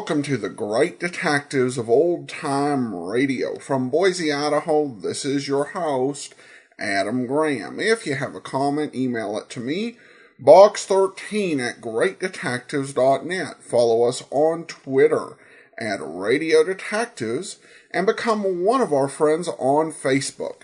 welcome to the Great Detectives of Old Time Radio. From Boise, Idaho, this is your host, Adam Graham. If you have a comment, email it to me, box13@greatdetectives.net. Follow us on Twitter at Radio Detectives, and become one of our friends on Facebook,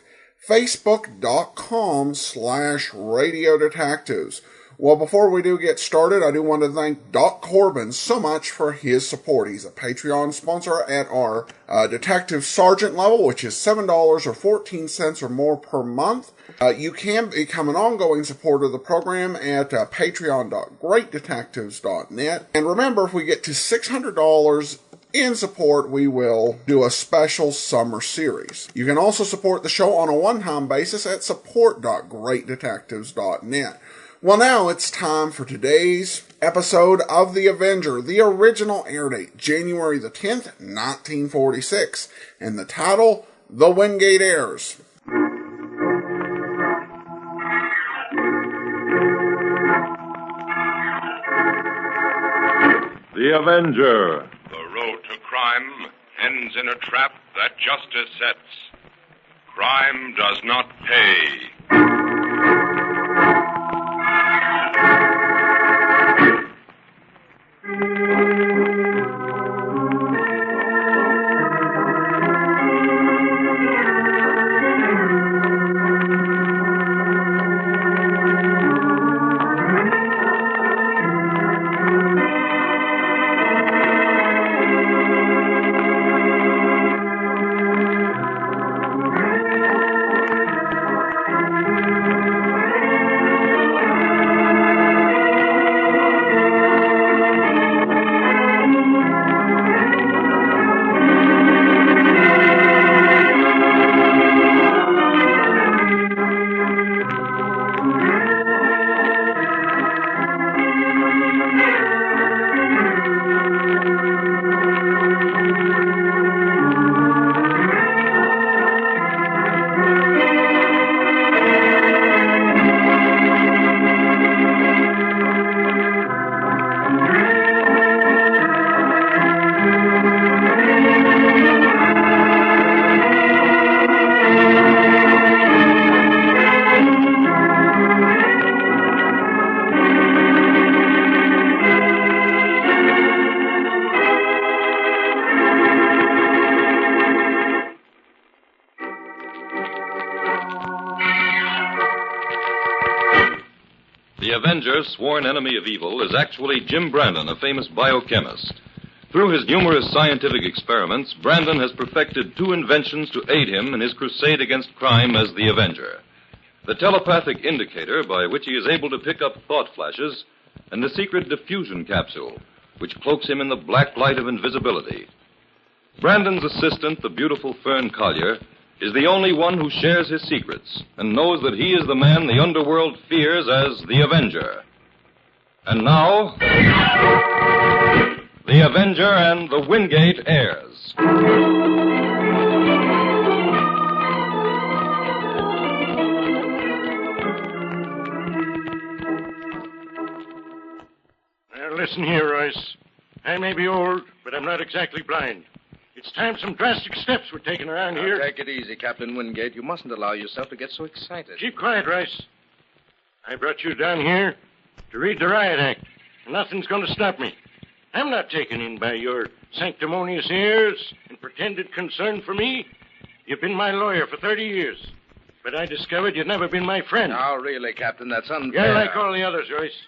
facebook.com/Radio Detectives. Well, before we do get started, I do want to thank Doc Corbin so much for his support. He's a Patreon sponsor at our Detective Sergeant level, which is $7 or 14 cents or more per month. You can become an ongoing supporter of the program at patreon.greatdetectives.net. And remember, if we get to $600 in support, we will do a special summer series. You can also support the show on a one-time basis at support.greatdetectives.net. Well, now it's time for today's episode of The Avenger. The original air date, January the 10th, 1946. And the title, The Wingate Heirs. The Avenger. The road to crime ends in a trap that justice sets. Crime does not pay. The Avenger, sworn enemy of evil, is actually Jim Brandon, a famous biochemist. Through his numerous scientific experiments, Brandon has perfected two inventions to aid him in his crusade against crime as the Avenger: the telepathic indicator, by which he is able to pick up thought flashes, and the secret diffusion capsule, which cloaks him in the black light of invisibility. Brandon's assistant, the beautiful Fern Collier, is the only one who shares his secrets and knows that he is the man the underworld fears as the Avenger. And now, the Avenger and the Wingate Heirs. Now, listen here, Royce. I may be old, but I'm not exactly blind. It's time some drastic steps were taken around here. Take it easy, Captain Wingate. You mustn't allow yourself to get so excited. Keep quiet, Rice. I brought you down here to read the Riot Act. Nothing's going to stop me. I'm not taken in by your sanctimonious airs and pretended concern for me. You've been my lawyer for 30 years. But I discovered you'd never been my friend. Now, really, Captain, that's unfair. You're like all the others, Royce.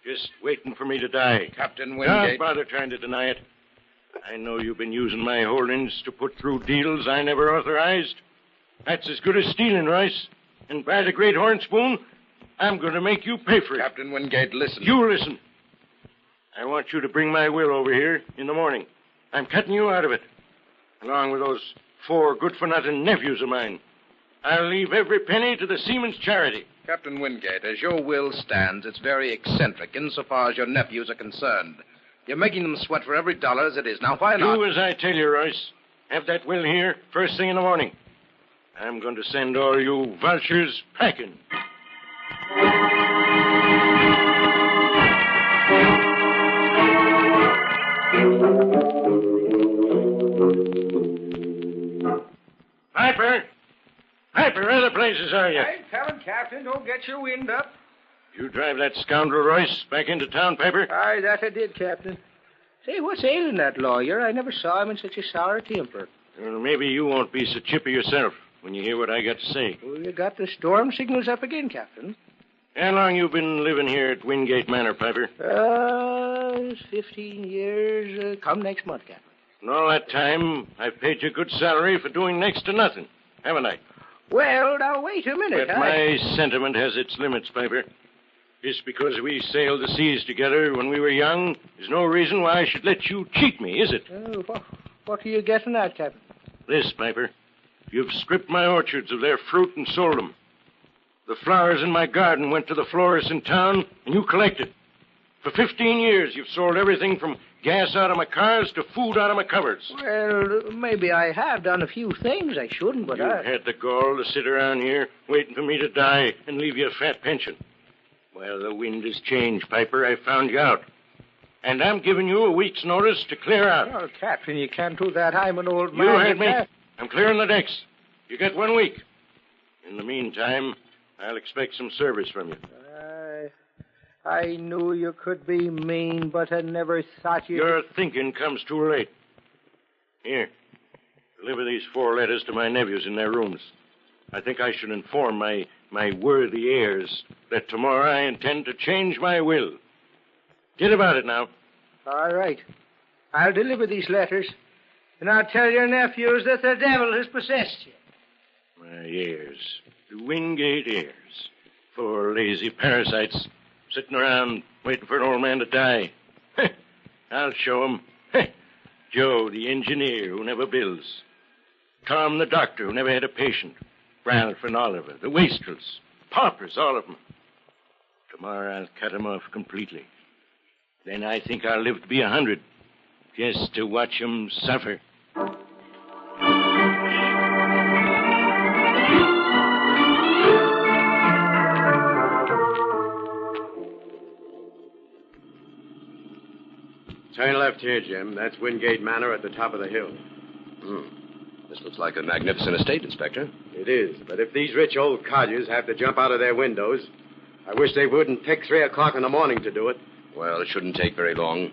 Just waiting for me to die. Captain Wingate. Don't bother trying to deny it. I know you've been using my holdings to put through deals I never authorized. That's as good as stealing, Royce. And by the great horn spoon, I'm going to make you pay for it. Captain Wingate, listen. You listen. I want you to bring my will over here in the morning. I'm cutting you out of it, along with those 4 good-for-nothing nephews of mine. I'll leave every penny to the Seamen's Charity. Captain Wingate, as your will stands, it's very eccentric insofar as your nephews are concerned. You're making them sweat for every dollar as it is. Now, why not? Do as I tell you, Royce. Have that will here first thing in the morning. I'm going to send all you vultures packing. Piper! Piper, where the places are you? I'm telling, Captain, don't get your wind up. You drive that scoundrel Royce back into town, Piper? Aye, that I did, Captain. Say, what's ailing that lawyer? I never saw him in such a sour temper. Well, maybe you won't be so chippy yourself when you hear what I got to say. Well, you got the storm signals up again, Captain. How long you been living here at Wingate Manor, Piper? 15 years. Come next month, Captain. And all that time, I've paid you a good salary for doing next to nothing, haven't I? Well, now, wait a minute. But my sentiment has its limits, Piper. Just because we sailed the seas together when we were young is no reason why I should let you cheat me, is it? What are you getting at, Captain? This, Piper. You've stripped my orchards of their fruit and sold them. The flowers in my garden went to the florists in town, and you collected. For 15 years, you've sold everything from gas out of my cars to food out of my cupboards. Well, maybe I have done a few things I shouldn't, but You had the gall to sit around here waiting for me to die and leave you a fat pension. Well, the wind has changed, Piper. I found you out. And I'm giving you a week's notice to clear out. Oh, Captain, you can't do that. I'm an old man. You heard me. I'm clearing the decks. You get 1 week. In the meantime, I'll expect some service from you. I knew you could be mean, but I never thought you... Your thinking comes too late. Here, deliver these 4 letters to my nephews in their rooms. I think I should inform my worthy heirs that tomorrow I intend to change my will. Get about it now. All right. I'll deliver these letters, and I'll tell your nephews that the devil has possessed you. My heirs. The Wingate heirs. 4 lazy parasites sitting around waiting for an old man to die. I'll show 'em. Joe, the engineer who never builds. Tom, the doctor who never had a patient. Ralph and Oliver, the wastrels. Paupers, all of them. Tomorrow I'll cut 'em off completely. Then I think I'll live to be 100, just to watch 'em suffer. Turn left here, Jim. That's Wingate Manor at the top of the hill. This looks like a magnificent estate, Inspector. It is, but if these rich old codgers have to jump out of their windows, I wish they wouldn't take 3 o'clock in the morning to do it. Well, it shouldn't take very long.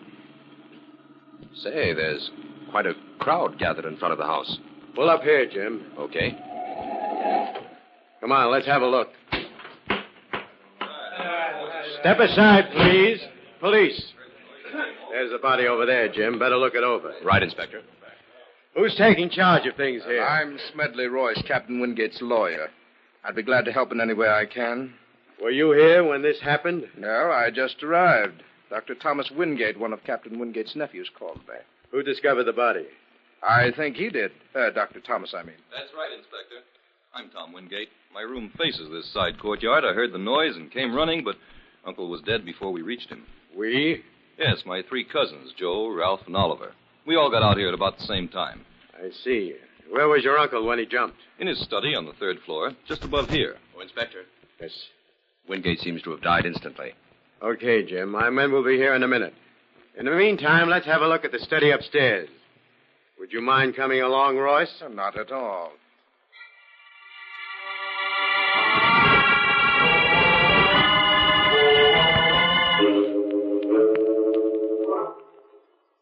Say, there's quite a crowd gathered in front of the house. Pull up here, Jim. Okay. Come on, let's have a look. Step aside, please. Police. There's the body over there, Jim. Better look it over. Right, Inspector. Who's taking charge of things here? I'm Smedley Royce, Captain Wingate's lawyer. I'd be glad to help in any way I can. Were you here when this happened? No, I just arrived. Dr. Thomas Wingate, one of Captain Wingate's nephews, called me. Who discovered the body? I think he did. Dr. Thomas, I mean. That's right, Inspector. I'm Tom Wingate. My room faces this side courtyard. I heard the noise and came running, but Uncle was dead before we reached him. We? Yes, my 3 cousins, Joe, Ralph, and Oliver. We all got out here at about the same time. I see. Where was your uncle when he jumped? In his study on the 3rd floor, just above here. Oh, Inspector. Yes. Wingate seems to have died instantly. Okay, Jim. My men will be here in a minute. In the meantime, let's have a look at the study upstairs. Would you mind coming along, Royce? Not at all.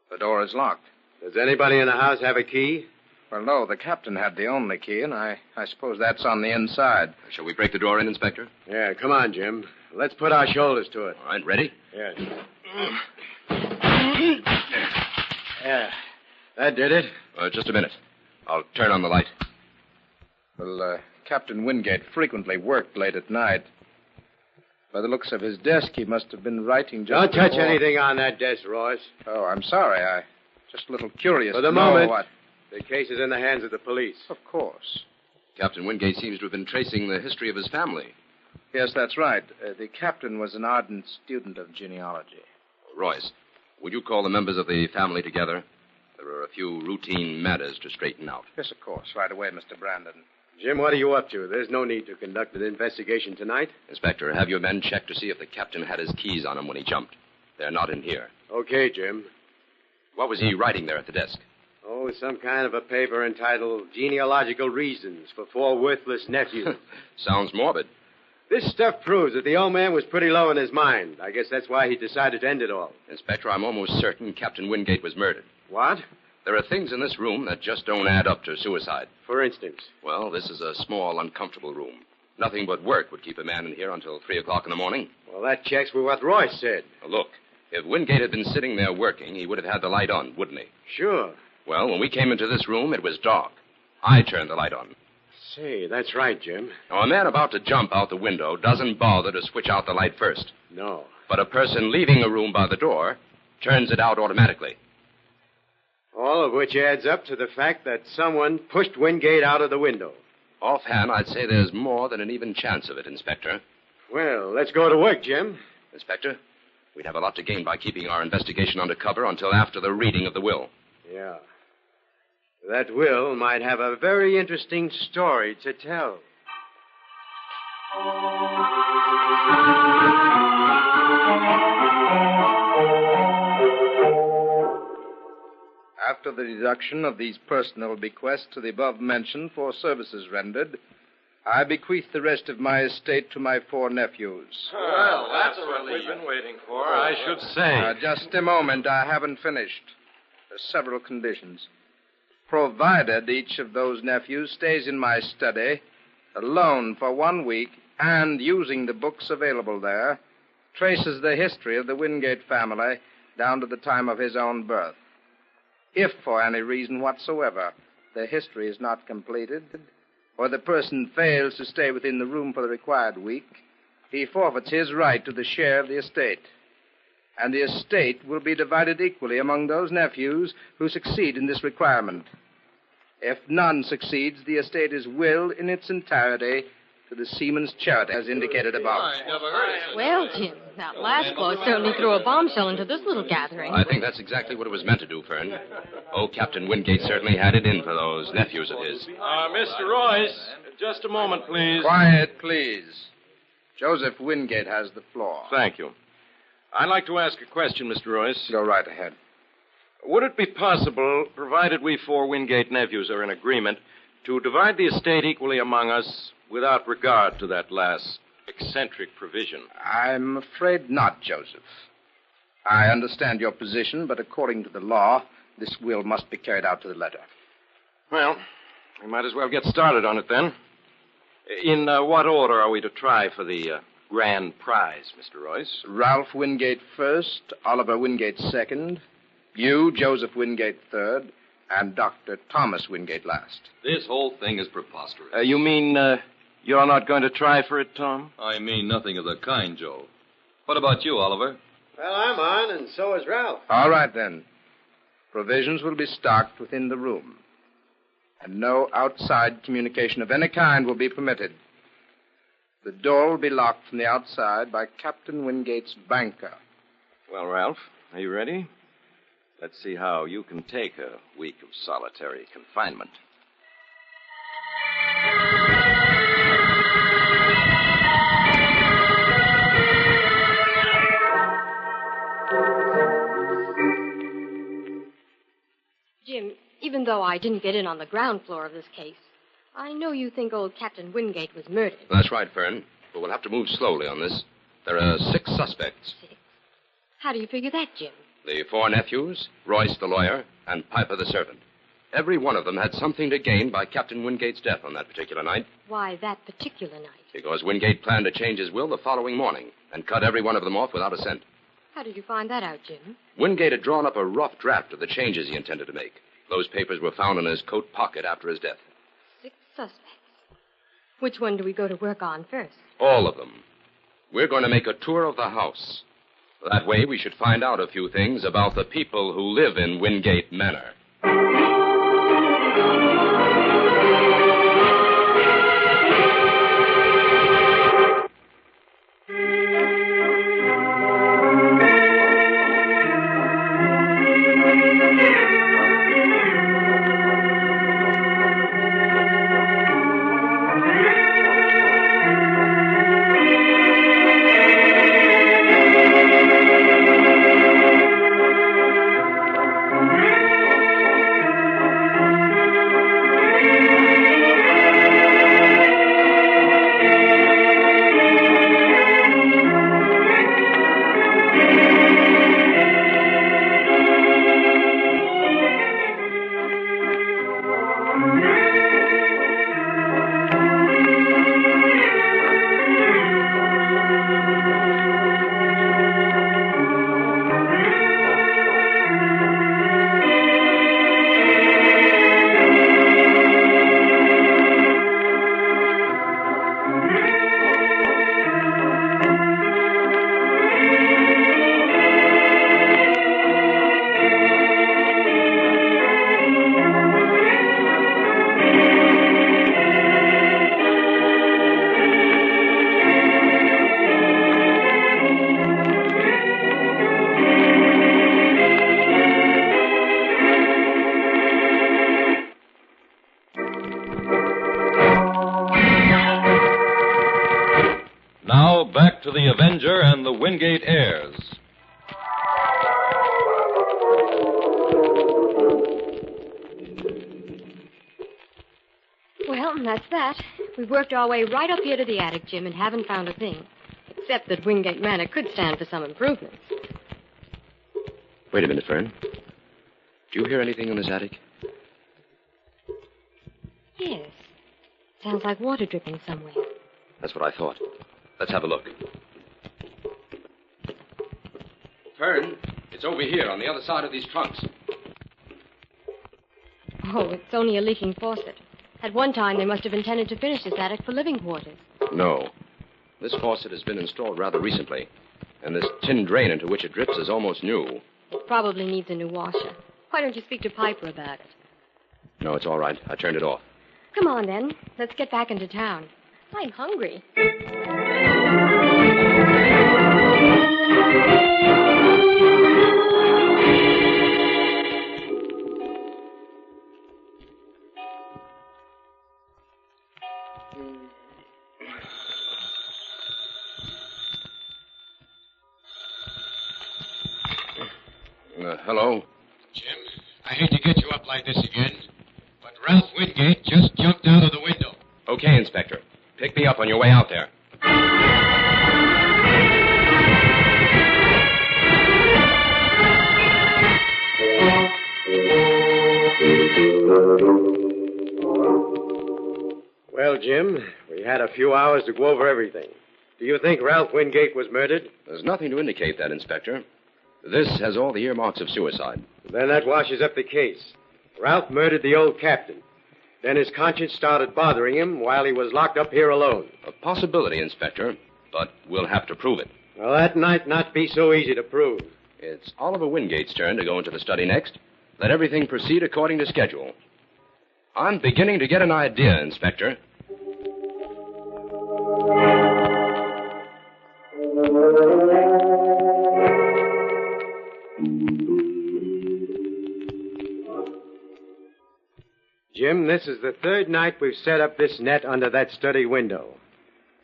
The door is locked. Does anybody in the house have a key? Well, no, the captain had the only key, and I suppose that's on the inside. Shall we break the door in, Inspector? Yeah, come on, Jim. Let's put our shoulders to it. All right, ready? Yes. Yeah, that did it. Just a minute. I'll turn on the light. Well, Captain Wingate frequently worked late at night. By the looks of his desk, he must have been writing just Don't touch before... anything on that desk, Royce. Oh, I'm sorry. I just a little curious For the to know moment, what... the case is in the hands of the police. Of course. Captain Wingate seems to have been tracing the history of his family. Yes, that's right. The captain was an ardent student of genealogy. Royce, would you call the members of the family together? There are a few routine matters to straighten out. Yes, of course. Right away, Mr. Brandon. Jim, what are you up to? There's no need to conduct an investigation tonight. Inspector, have your men check to see if the captain had his keys on him when he jumped. They're not in here. Okay, Jim. What was he writing there at the desk? Oh, some kind of a paper entitled Genealogical Reasons for Four Worthless Nephews. Sounds morbid. This stuff proves that the old man was pretty low in his mind. I guess that's why he decided to end it all. Inspector, I'm almost certain Captain Wingate was murdered. What? There are things in this room that just don't add up to suicide. For instance? Well, this is a small, uncomfortable room. Nothing but work would keep a man in here until 3 o'clock in the morning. Well, that checks with what Royce said. Now, look, if Wingate had been sitting there working, he would have had the light on, wouldn't he? Sure. Well, when we came into this room, it was dark. I turned the light on. Say, that's right, Jim. Now, a man about to jump out the window doesn't bother to switch out the light first. No. But a person leaving a room by the door turns it out automatically. All of which adds up to the fact that someone pushed Wingate out of the window. Offhand, I'd say there's more than an even chance of it, Inspector. Well, let's go to work, Jim. Inspector, we'd have a lot to gain by keeping our investigation under cover until after the reading of the will. Yeah. That will might have a very interesting story to tell. After the deduction of these personal bequests to the above mentioned for services rendered, I bequeath the rest of my estate to my 4 nephews. Well, that's what we've been waiting for, I should say. Just a moment. I haven't finished. There's several conditions. Provided each of those nephews stays in my study alone for 1 week and, using the books available there, traces the history of the Wingate family down to the time of his own birth. If, for any reason whatsoever, the history is not completed, or the person fails to stay within the room for the required week, he forfeits his right to the share of the estate. And the estate will be divided equally among those nephews who succeed in this requirement. If none succeeds, the estate is willed in its entirety to the Seamen's Charity, as indicated above. Well, Jim, that last clause certainly threw a bombshell into this little gathering. I think that's exactly what it was meant to do, Fern. Oh, Captain Wingate certainly had it in for those nephews of his. Mr. Royce, just a moment, please. Quiet, please. Joseph Wingate has the floor. Thank you. I'd like to ask a question, Mr. Royce. Go right ahead. Would it be possible, provided we 4 Wingate nephews are in agreement, to divide the estate equally among us without regard to that last eccentric provision? I'm afraid not, Joseph. I understand your position, but according to the law, this will must be carried out to the letter. Well, we might as well get started on it then. In what order are we to try for the grand prize, Mr. Royce? Ralph Wingate first, Oliver Wingate second, you, Joseph Wingate third, and Dr. Thomas Wingate last. This whole thing is preposterous. You mean you're not going to try for it, Tom? I mean nothing of the kind, Joe. What about you, Oliver? Well, I'm on, and so is Ralph. All right, then. Provisions will be stocked within the room, and no outside communication of any kind will be permitted. The door will be locked from the outside by Captain Wingate's banker. Well, Ralph, are you ready? Let's see how you can take a week of solitary confinement. Jim, even though I didn't get in on the ground floor of this case, I know you think old Captain Wingate was murdered. That's right, Fern. But we'll have to move slowly on this. There are 6 suspects. 6? How do you figure that, Jim? The 4 nephews, Royce the lawyer, and Piper the servant. Every one of them had something to gain by Captain Wingate's death on that particular night. Why that particular night? Because Wingate planned to change his will the following morning and cut every one of them off without a cent. How did you find that out, Jim? Wingate had drawn up a rough draft of the changes he intended to make. Those papers were found in his coat pocket after his death. 6 suspects. Which one do we go to work on first? All of them. We're going to make a tour of the house. That way we should find out a few things about the people who live in Wingate Manor. to the Avenger and the Wingate Heirs. Well, that's that. We've worked our way right up here to the attic, Jim, and haven't found a thing. Except that Wingate Manor could stand for some improvements. Wait a minute, Fern. Do you hear anything in this attic? Yes. Sounds like water dripping somewhere. That's what I thought. Let's have a look. Fern, it's over here on the other side of these trunks. Oh, it's only a leaking faucet. At one time, they must have intended to finish this attic for living quarters. No. This faucet has been installed rather recently, and this tin drain into which it drips is almost new. It probably needs a new washer. Why don't you speak to Piper about it? No, it's all right. I turned it off. Come on, then. Let's get back into town. I'm hungry. Hello? Jim, I hate to get you up like this again, but Ralph Wingate just jumped out of the window. Okay, Inspector. Pick me up on your way out there. Well, Jim, we had a few hours to go over everything. Do you think Ralph Wingate was murdered? There's nothing to indicate that, Inspector. This has all the earmarks of suicide. Then that washes up the case. Ralph murdered the old captain. Then his conscience started bothering him while he was locked up here alone. A possibility, Inspector, but we'll have to prove it. Well, that might not be so easy to prove. It's Oliver Wingate's turn to go into the study next. Let everything proceed according to schedule. I'm beginning to get an idea, Inspector. Jim, this is the third night we've set up this net under that study window.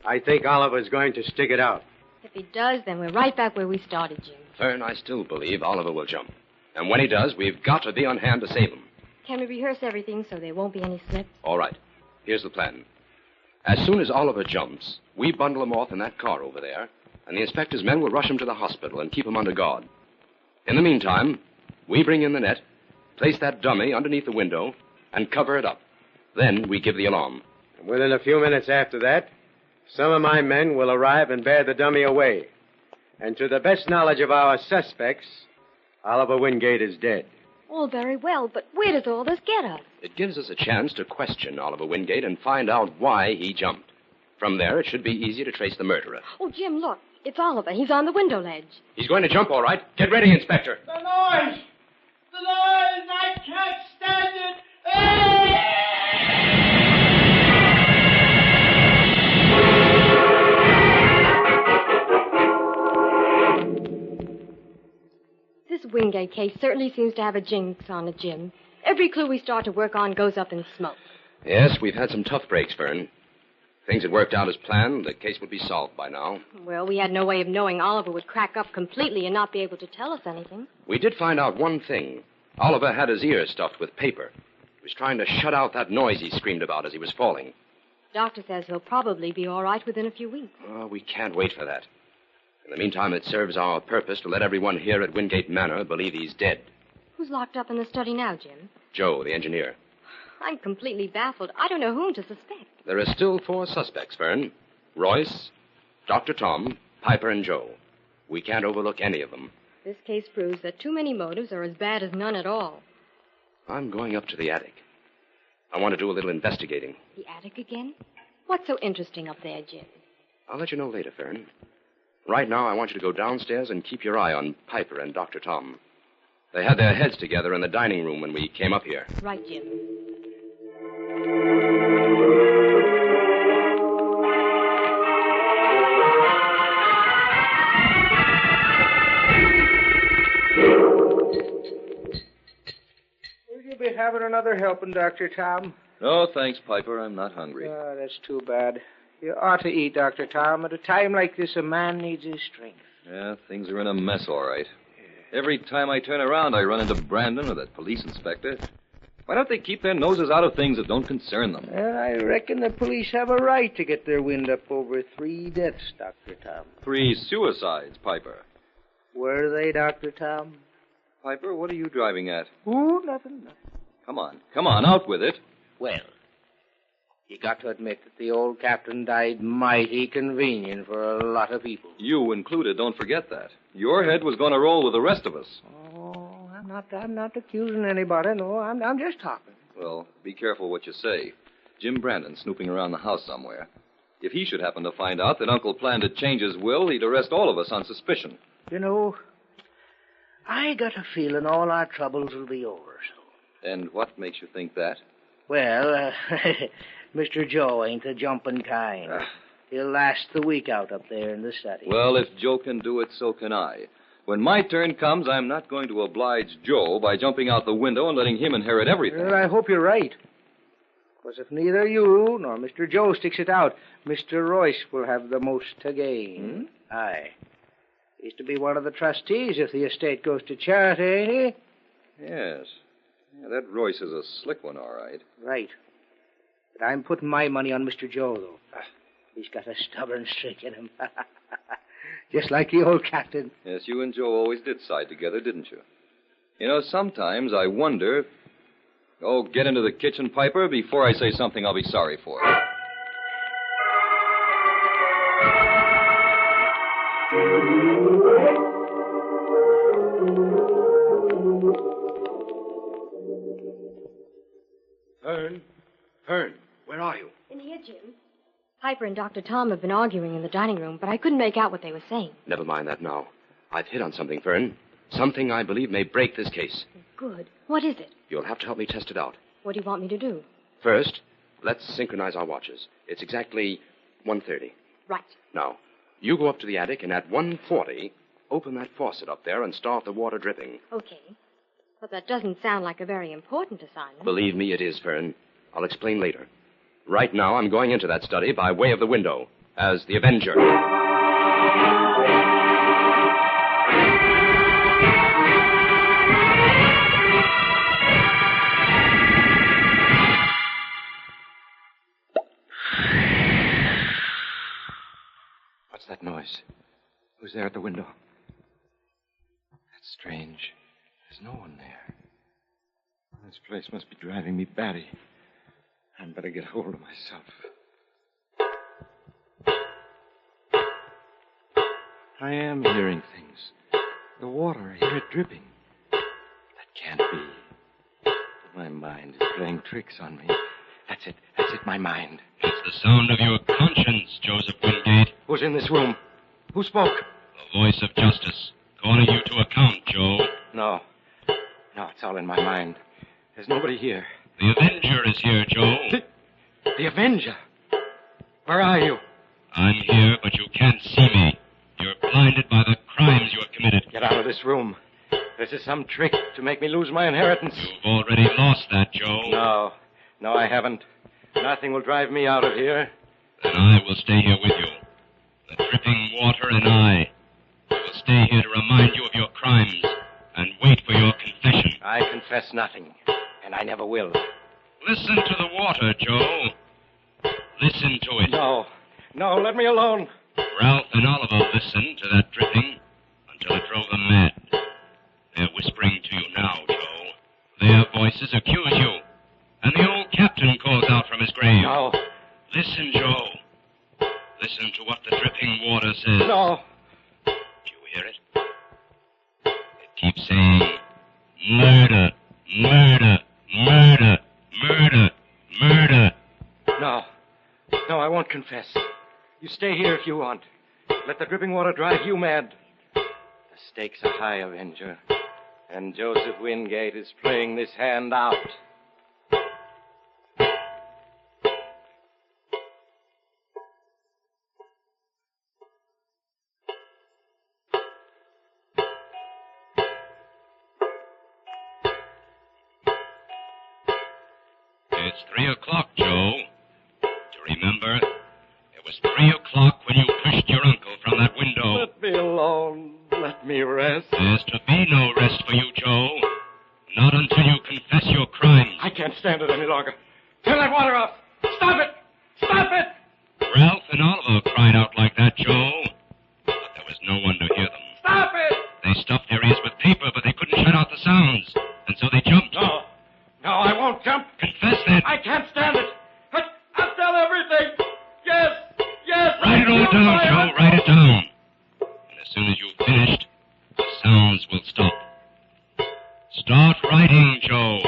I think Oliver's going to stick it out. If he does, then we're right back where we started, Jim. Fern, I still believe Oliver will jump. And when he does, we've got to be on hand to save him. Can we rehearse everything so there won't be any slips? All right. Here's the plan. As soon as Oliver jumps, we bundle him off in that car over there, and the inspector's men will rush him to the hospital and keep him under guard. In the meantime, we bring in the net, place that dummy underneath the window, and cover it up. Then we give the alarm. And within a few minutes after that, some of my men will arrive and bear the dummy away. And to the best knowledge of our suspects, Oliver Wingate is dead. All very well, but where does all this get us? It gives us a chance to question Oliver Wingate and find out why he jumped. From there, it should be easy to trace the murderer. Oh, Jim, look. It's Oliver. He's on the window ledge. He's going to jump, all right. Get ready, Inspector. The noise! The noise! I can't stand it! Hey! This Wingate case certainly seems to have a jinx on it, Jim. Every clue we start to work on goes up in smoke. Yes, we've had some tough breaks, Fern. If things had worked out as planned, the case would be solved by now. Well, we had no way of knowing Oliver would crack up completely and not be able to tell us anything. We did find out one thing. Oliver had his ears stuffed with paper. He was trying to shut out that noise he screamed about as he was falling. Doctor says he'll probably be all right within a few weeks. Oh, we can't wait for that. In the meantime, it serves our purpose to let everyone here at Wingate Manor believe he's dead. Who's locked up in the study now, Jim? Joe, the engineer. I'm completely baffled. I don't know whom to suspect. There are still 4 suspects, Fern. Royce, Dr. Tom, Piper, and Joe. We can't overlook any of them. This case proves that too many motives are as bad as none at all. I'm going up to the attic. I want to do a little investigating. The attic again? What's so interesting up there, Jim? I'll let you know later, Fern. Right now, I want you to go downstairs and keep your eye on Piper and Dr. Tom. They had their heads together in the dining room when we came up here. Right, Jim. Will you be having another helping, Dr. Tom? No, thanks, Piper. I'm not hungry. Oh, that's too bad. You ought to eat, Dr. Tom. At a time like this, a man needs his strength. Yeah, things are in a mess, all right. Every time I turn around, I run into Brandon or that police inspector. Why don't they keep their noses out of things that don't concern them? Well, I reckon the police have a right to get their wind up over 3 deaths, Dr. Tom. 3 suicides, Piper. Were they, Dr. Tom? Piper, what are you driving at? Oh, nothing. Come on, out with it. Well, you got to admit that the old captain died mighty convenient for a lot of people. You included, don't forget that. Your head was going to roll with the rest of us. Oh, I'm not accusing anybody, no. I'm just talking. Well, be careful what you say. Jim Brandon's snooping around the house somewhere. If he should happen to find out that Uncle planned to change his will, he'd arrest all of us on suspicion. You know, I got a feeling all our troubles will be over, so. And what makes you think that? Well, Mr. Joe ain't the jumping kind. He'll last the week out up there in the study. Well, if Joe can do it, so can I. When my turn comes, I'm not going to oblige Joe by jumping out the window and letting him inherit everything. Well, I hope you're right. Because if neither you nor Mr. Joe sticks it out, Mr. Royce will have the most to gain. Aye. He's to be one of the trustees if the estate goes to charity, ain't he? Yes. Yeah, that Royce is a slick one, all right. Right. But I'm putting my money on Mr. Joe, though. He's got a stubborn streak in him. Just like the old captain. Yes, you and Joe always did side together, didn't you? You know, sometimes I wonder... Oh, get into the kitchen, Piper, before I say something I'll be sorry for. Fern, where are you? In here, Jim. Piper and Dr. Tom have been arguing in the dining room, but I couldn't make out what they were saying. Never mind that now. I've hit on something, Fern. Something I believe may break this case. Good. What is it? You'll have to help me test it out. What do you want me to do? First, let's synchronize our watches. It's exactly 1:30. Right. Now, you go up to the attic, and at 1:40, open that faucet up there and start the water dripping. Okay. But that doesn't sound like a very important assignment. Believe me, it is, Fern. I'll explain later. Right now, I'm going into that study by way of the window as the Avenger. What's that noise? Who's there at the window? That's strange. There's no one there. This place must be driving me batty. I'd better get hold of myself. I am hearing things. The water, I hear it dripping. That can't be. My mind is playing tricks on me. That's it, my mind. It's the sound of your conscience, Joseph Wingate. Who's in this room? Who spoke? The voice of justice, calling you to account, Joe. No, it's all in my mind. There's nobody here. The Avenger is here, Joe. The Avenger? Where are you? I'm here, but you can't see me. You're blinded by the crimes you have committed. Get out of this room. This is some trick to make me lose my inheritance. You've already lost that, Joe. No, I haven't. Nothing will drive me out of here. Then I will stay here with you. The dripping water and I will stay here to remind you of your crimes and wait for your confession. I confess nothing, and I never will. Listen to the water, Joe. Listen to it. No, let me alone. Ralph and Oliver listened to that dripping until it drove them mad. They're whispering to you now, Joe. Their voices accuse you. And the old captain calls out from his grave. No. Listen, Joe. Listen to what the dripping water says. No. Do you hear it? It keeps saying, murder, murder, murder, murder, murder. No, I won't confess. You stay here if you want. Let the dripping water drive you mad. The stakes are high, Avenger. And Joseph Wingate is playing this hand out. It's 3 o'clock, Joe. To remember, there was 3 o'clock when you pushed your uncle from that window. Let me alone. Let me rest. There's to be no rest for you, Joe. Not until you confess your crimes. I can't stand it any longer. Turn that water off. Stop it! Stop it! Ralph and Oliver cried out like that, Joe. But there was no one to hear them. Stop it! They stuffed their ears with paper, but they couldn't shut out the sounds. And so they jumped. No. No, I won't jump. Confess that. I can't stand it. I'll tell everything. Yes. Yes. Write it all down, Joe. Write it down. And as soon as you've finished, the sounds will stop. Start writing, Joe.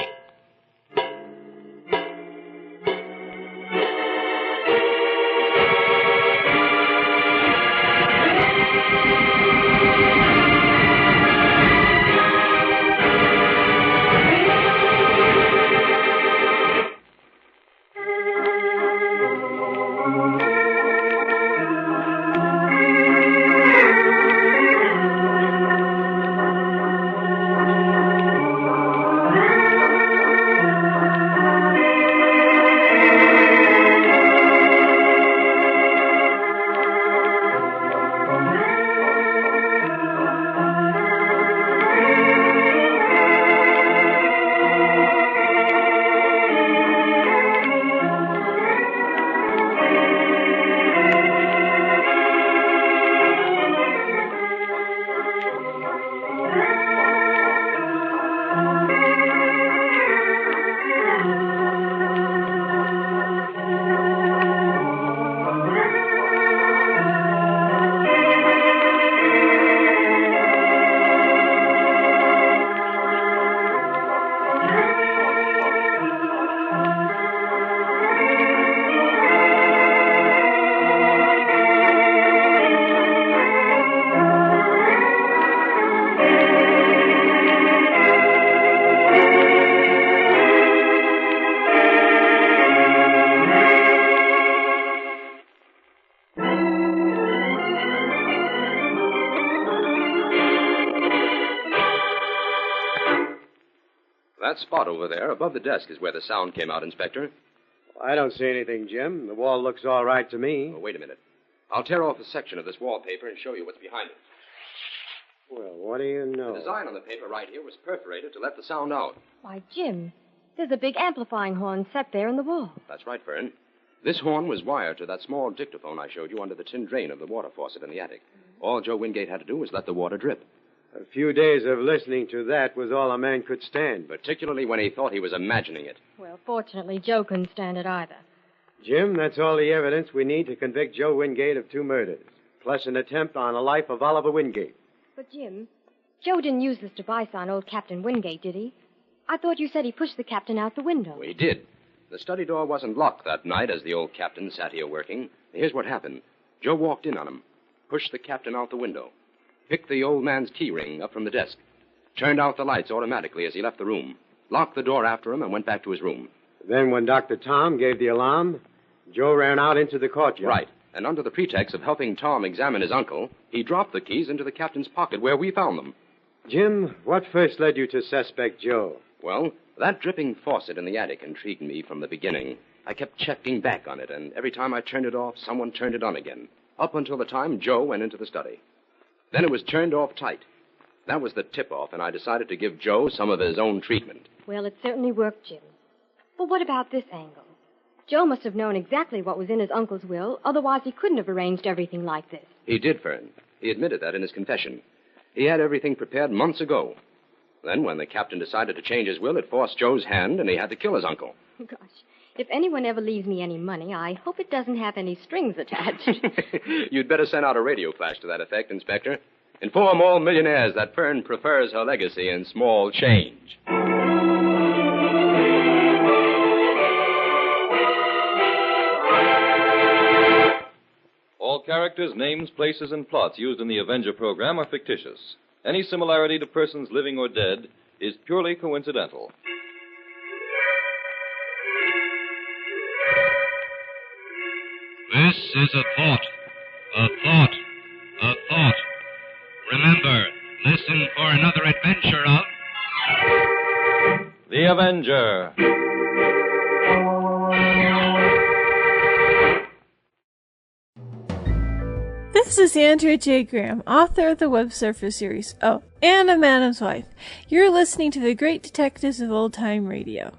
That spot over there above the desk is where the sound came out, Inspector. I don't see anything, Jim. The wall looks all right to me. Oh, wait a minute. I'll tear off a section of this wallpaper and show you what's behind it. Well, what do you know? The design on the paper right here was perforated to let the sound out. Why, Jim, there's a big amplifying horn set there in the wall. That's right, Fern. This horn was wired to that small dictaphone I showed you under the tin drain of the water faucet in the attic. All Joe Wingate had to do was let the water drip. A few days of listening to that was all a man could stand. Particularly when he thought he was imagining it. Well, fortunately, Joe couldn't stand it either. Jim, that's all the evidence we need to convict Joe Wingate of 2 murders, plus an attempt on the life of Oliver Wingate. But, Jim, Joe didn't use this device on old Captain Wingate, did he? I thought you said he pushed the captain out the window. Well, he did. The study door wasn't locked that night as the old captain sat here working. Here's what happened. Joe walked in on him, pushed the captain out the window, picked the old man's key ring up from the desk, turned out the lights automatically as he left the room, locked the door after him, and went back to his room. Then when Dr. Tom gave the alarm, Joe ran out into the courtyard. Right. And under the pretext of helping Tom examine his uncle, he dropped the keys into the captain's pocket where we found them. Jim, what first led you to suspect Joe? Well, that dripping faucet in the attic intrigued me from the beginning. I kept checking back on it, and every time I turned it off, someone turned it on again, up until the time Joe went into the study. Then it was turned off tight. That was the tip-off, and I decided to give Joe some of his own treatment. Well, it certainly worked, Jim. But what about this angle? Joe must have known exactly what was in his uncle's will, otherwise he couldn't have arranged everything like this. He did, Fern. He admitted that in his confession. He had everything prepared months ago. Then, when the captain decided to change his will, it forced Joe's hand, and he had to kill his uncle. Gosh, if anyone ever leaves me any money, I hope it doesn't have any strings attached. You'd better send out a radio flash to that effect, Inspector. Inform all millionaires that Fern prefers her legacy in small change. All characters, names, places, and plots used in the Avenger program are fictitious. Any similarity to persons living or dead is purely coincidental. This is a thought. A thought. A thought. Remember, listen for another adventure of... The Avenger. This is Andrea J. Graham, author of the Web Surfer series. Oh, and of Madam's Wife. You're listening to the Great Detectives of Old Time Radio.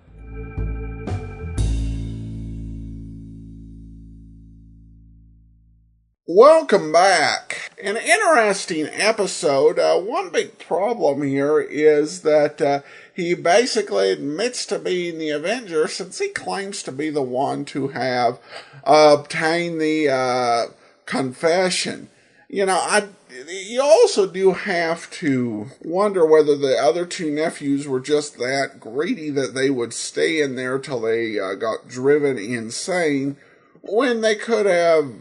Welcome back. An interesting episode. One big problem here is that he basically admits to being the Avenger since he claims to be the one to have obtained the confession. You also do have to wonder whether the other two nephews were just that greedy that they would stay in there till they got driven insane when they could have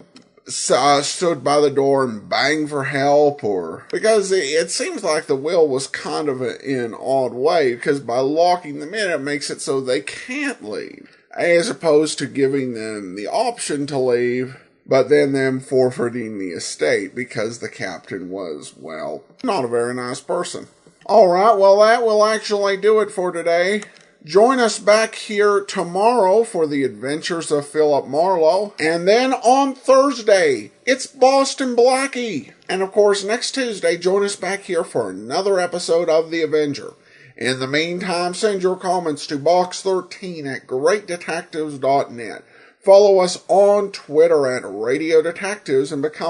stood by the door and banged for help, or because it seems like the will was kind of in an odd way, because by locking them in, it makes it so they can't leave, as opposed to giving them the option to leave, but then them forfeiting the estate because the captain was, well, not a very nice person. Alright, well, that will actually do it for today. Join us back here tomorrow for the adventures of Philip Marlowe. And then on Thursday, it's Boston Blackie. And of course, next Tuesday, join us back here for another episode of The Avenger. In the meantime, send your comments to box13@greatdetectives.net. Follow us on Twitter at Radio Detectives and become